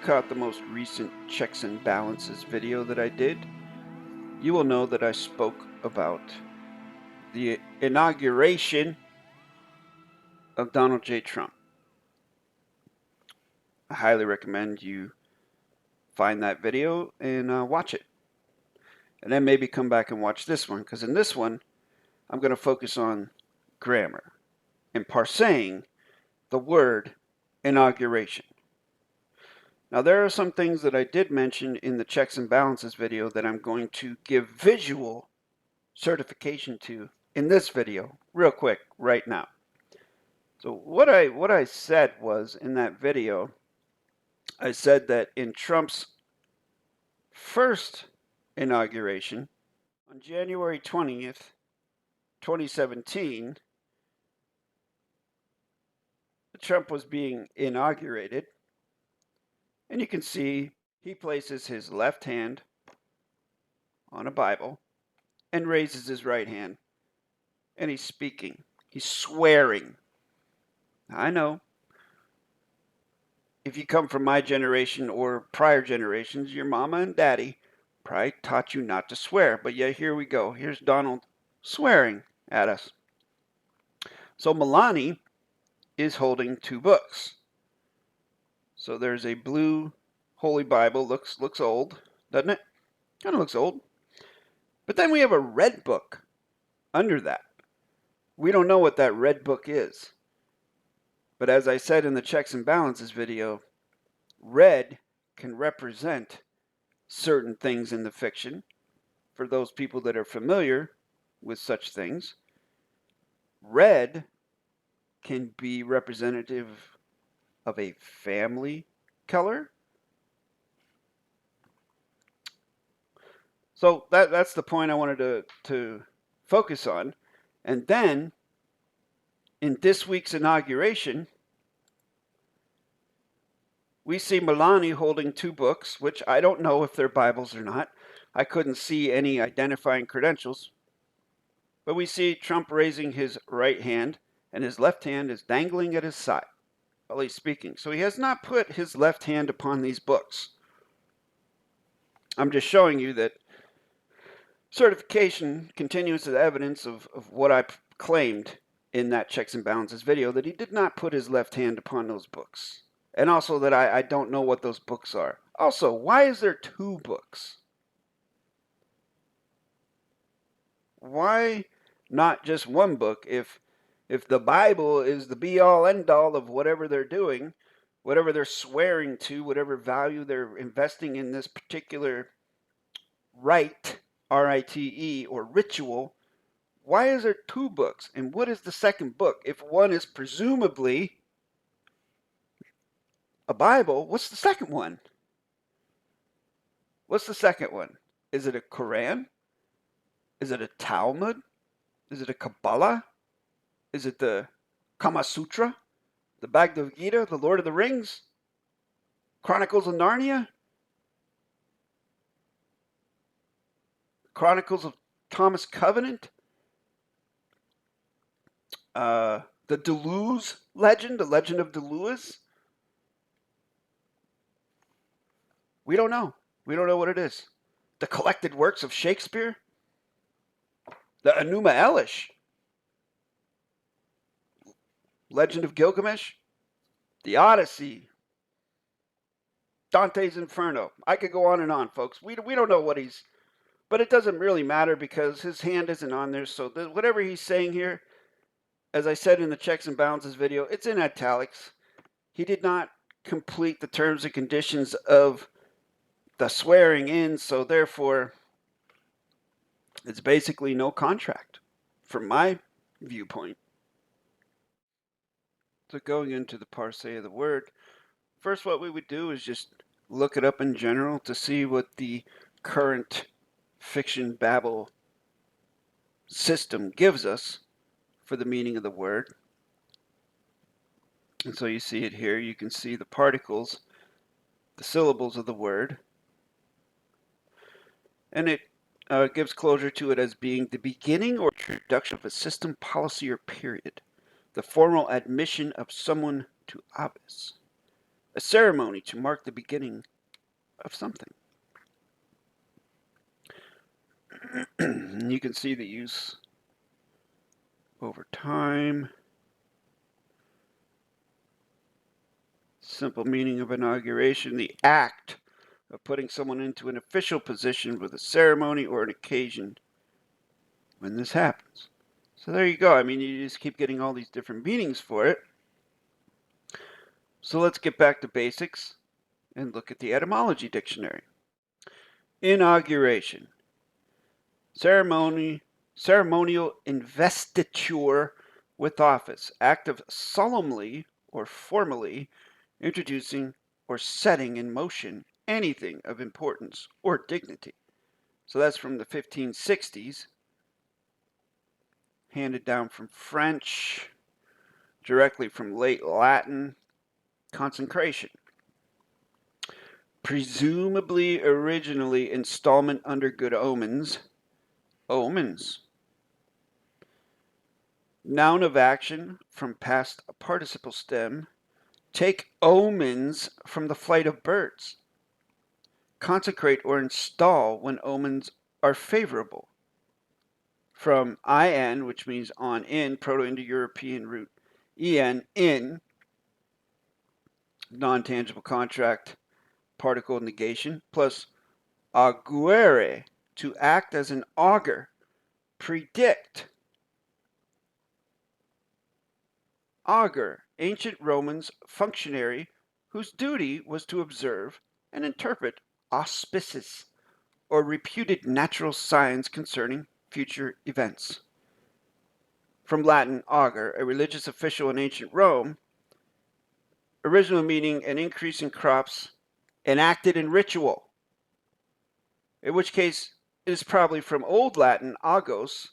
caught the most recent checks and balances video that I did, you will know that I spoke about the inauguration of Donald J. Trump. I highly recommend you find that video and watch it. And then maybe come back and watch this one, because in this one, I'm going to focus on grammar and parsing the word inauguration. Now, there are some things that I did mention in the checks and balances video that I'm going to give visual certification to in this video real quick right now. So what I said was, in that video, I said that in Trump's first inauguration on January 20th, 2017, Trump was being inaugurated, and you can see he places his left hand on a Bible and raises his right hand, and he's speaking. He's swearing. I know. If you come from my generation or prior generations, your mama and daddy probably taught you not to swear. But yeah, here we go. Here's Donald swearing at us. So Melania is holding two books. So there's a blue Holy Bible. Looks old, doesn't it? Kind of looks old. But then we have a red book under that. We don't know what that red book is. But as I said in the checks and balances video, red can represent certain things in the fiction. For those people that are familiar with such things, red can be representative of a family color. So that's the point I wanted to focus on. And then in this week's inauguration, we see Melania holding two books, which I don't know if they're Bibles or not. I couldn't see any identifying credentials. But we see Trump raising his right hand, and his left hand is dangling at his side while he's speaking. So he has not put his left hand upon these books. I'm just showing you that certification continues as evidence of what I claimed in that checks and balances video, that he did not put his left hand upon those books. And also that I don't know what those books are. Also, why is there two books? Why not just one book? If the Bible is the be-all, end-all of whatever they're doing, whatever they're swearing to, whatever value they're investing in this particular rite, R-I-T-E, or ritual, why is there two books? And what is the second book? If one is presumably a Bible, what's the second one? What's the second one? Is it a Quran? Is it a Talmud? Is it a Kabbalah? Is it the Kama Sutra? The Bhagavad Gita? The Lord of the Rings? Chronicles of Narnia? Chronicles of Thomas Covenant? The Deleuze legend? The Legend of Deleuze? We don't know. We don't know what it is. The collected works of Shakespeare? The Enuma Elish? Legend of Gilgamesh? The Odyssey? Dante's Inferno? I could go on and on, folks. We don't know what he's... But it doesn't really matter because his hand isn't on there. So whatever he's saying here, as I said in the checks and balances video, it's in italics. He did not complete the terms and conditions of the swearing in, so therefore it's basically no contract from my viewpoint. So going into the parse of the word, first what we would do is just look it up in general to see what the current fiction-babble system gives us for the meaning of the word. And so you see it here. You can see the particles, the syllables of the word. And it gives closure to it as being the beginning or introduction of a system, policy, or period. The formal admission of someone to office. a ceremony to mark the beginning of something. You can see the use over time. Simple meaning of inauguration, the act of putting someone into an official position with a ceremony or an occasion when this happens. So there you go. I mean, you just keep getting all these different meanings for it. So let's get back to basics and look at the etymology dictionary. Inauguration. Ceremonial investiture with office. Act of solemnly or formally introducing or setting in motion anything of importance or dignity. So that's from the 1560s, handed down from French, directly from late Latin, consecration. Presumably originally installment under good omens. Omens. Noun of action from past participle stem. Take omens from the flight of birds. Consecrate or install when omens are favorable. From in, which means on, in, Proto-Indo-European root en, in, non-tangible contract, particle negation, plus augere, to act as an augur, predict. Augur, ancient Romans functionary whose duty was to observe and interpret auspices, or reputed natural signs concerning future events. From Latin augur, a religious official in ancient Rome, original meaning an increase in crops enacted in ritual, in which case it is probably from Old Latin augos,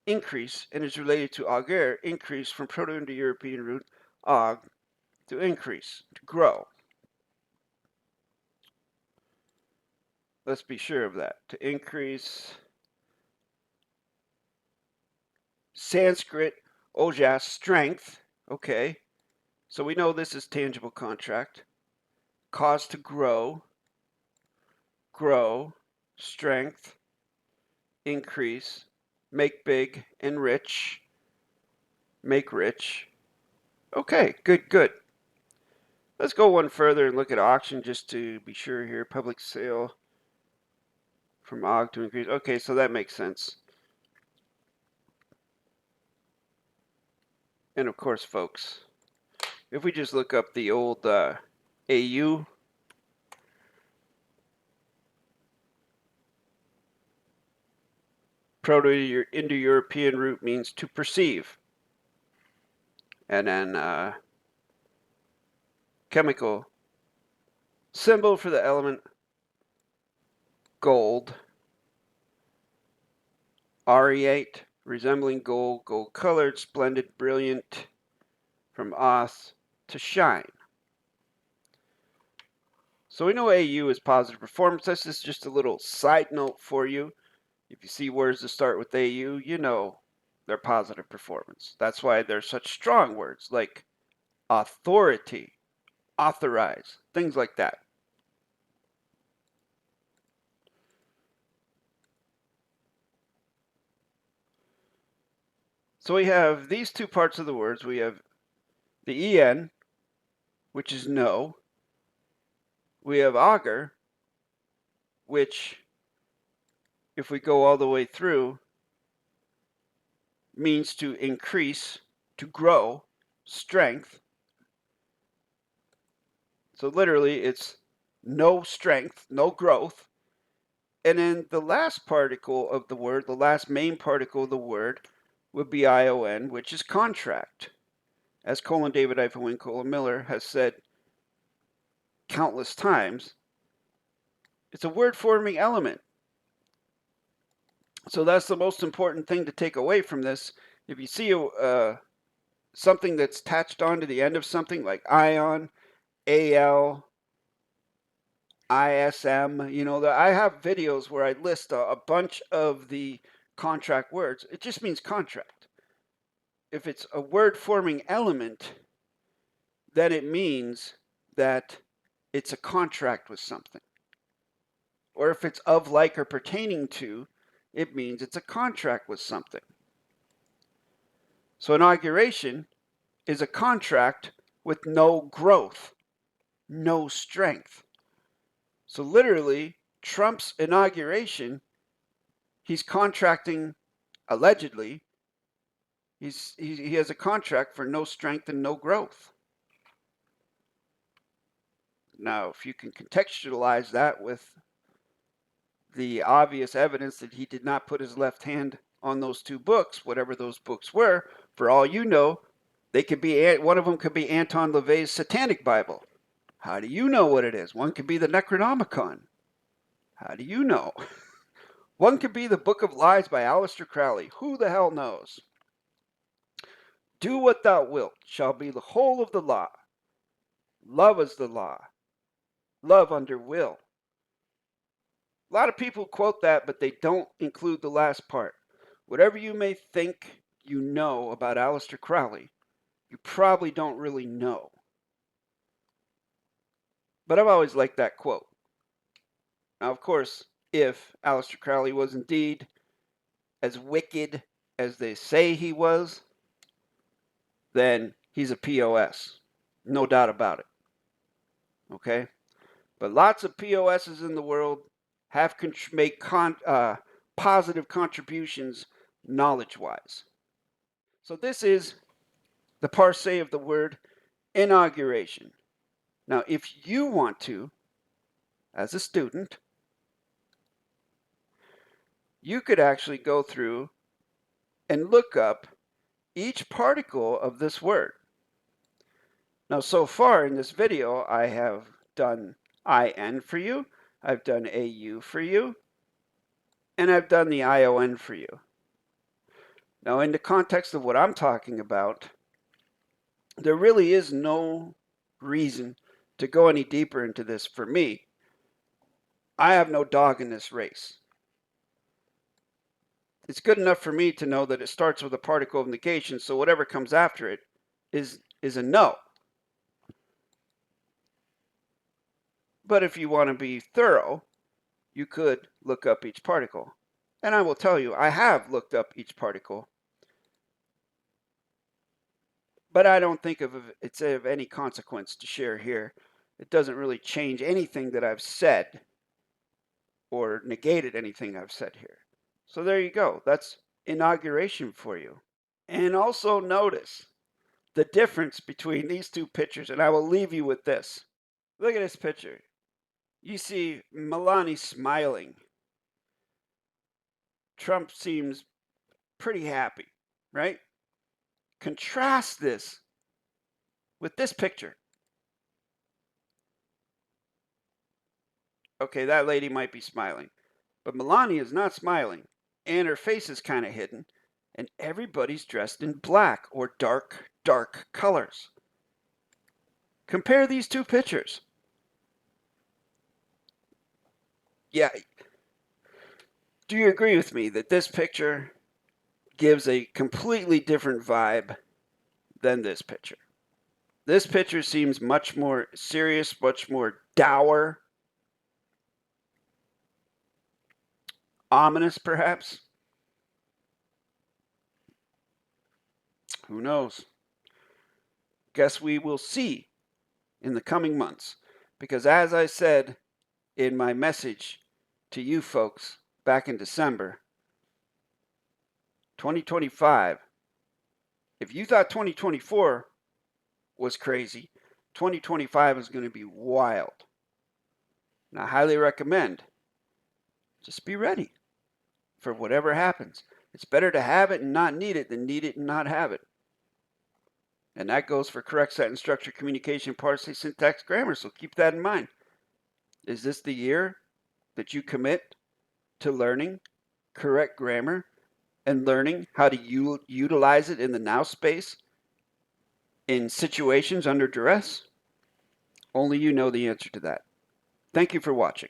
increase, and is related to augere, increase, from Proto-Indo-European root aug, to increase, to grow. Let's be sure of that. To increase. Sanskrit, ojas, strength. Okay. So we know this is tangible contract. Cause to grow. Grow. Strength. Increase. Make big. Enrich. Make rich. Okay. Good, good. Let's go one further and look at auction just to be sure here. Public sale. From aug to increase. Okay, so that makes sense. And of course, folks, if we just look up the old AU, Proto-Indo-European root means to perceive. And then chemical symbol for the element gold. Aureate, resembling gold, gold-colored, splendid, brilliant, from auth, to shine. So we know AU is positive performance. This is just a little side note for you. If you see words that start with AU, you know they're positive performance. That's why they're such strong words like authority, authorize, things like that. So we have these two parts of the words. We have the en, which is no. We have augur, which, if we go all the way through, means to increase, to grow, strength. So literally, it's no strength, no growth. And then the last particle of the word, the last main particle of the word, would be ION, which is contract. As DAVID-WYNN Miller has said countless times, it's a word-forming element. So that's the most important thing to take away from this. If you see something that's attached onto the end of something like ion, AL, ISM, you know, I have videos where I list a bunch of the contract words. It just means contract. If it's a word forming element, then it means that it's a contract with something. Or if it's of, like, or pertaining to, it means it's a contract with something. So inauguration is a contract with no growth, no strength. So literally, Trump's inauguration, he's contracting, allegedly, he has a contract for no strength and no growth. Now, if you can contextualize that with the obvious evidence that he did not put his left hand on those two books, whatever those books were, for all you know, they could be, one of them could be Anton LaVey's Satanic Bible. How do you know what it is? One could be the Necronomicon. How do you know? One could be the Book of Lies by Aleister Crowley. Who the hell knows? Do what thou wilt shall be the whole of the law. Love is the law. Love under will. A lot of people quote that, but they don't include the last part. Whatever you may think you know about Aleister Crowley, you probably don't really know. But I've always liked that quote. Now, of course, if Aleister Crowley was indeed as wicked as they say he was, then he's a POS. No doubt about it. Okay? But lots of POSs in the world have made positive contributions knowledge-wise. So this is the parse of the word inauguration. Now, if you want to, as a student, you could actually go through and look up each particle of this word. Now, so far in this video, I have done IN for you, I've done AU for you, and I've done the ION for you. Now, in the context of what I'm talking about, there really is no reason to go any deeper into this for me. I have no dog in this race. It's good enough for me to know that it starts with a particle of negation, so whatever comes after it is a no. But if you want to be thorough, you could look up each particle. And I will tell you, I have looked up each particle. But I don't think it's of any consequence to share here. It doesn't really change anything that I've said or negated anything I've said here. So there you go. That's inauguration for you. And also notice the difference between these two pictures. And I will leave you with this. Look at this picture. You see Melania smiling. Trump seems pretty happy, right? Contrast this with this picture. Okay, that lady might be smiling, but Melania is not smiling, and her face is kind of hidden, and everybody's dressed in black or dark, dark colors. Compare these two pictures. Yeah, do you agree with me that this picture gives a completely different vibe than this picture? This picture seems much more serious, much more dour, ominous perhaps. Who knows? Guess we will see in the coming months, because as I said in my message to you folks back in December, 2025, if you thought 2024 was crazy, 2025 is going to be wild. And I highly recommend just be ready for whatever happens. It's better to have it and not need it than need it and not have it. And that goes for correct sentence structure, communication, parsing, syntax, grammar. So keep that in mind. Is this the year that you commit to learning correct grammar and learning how to utilize it in the now space in situations under duress? Only you know the answer to that. Thank you for watching.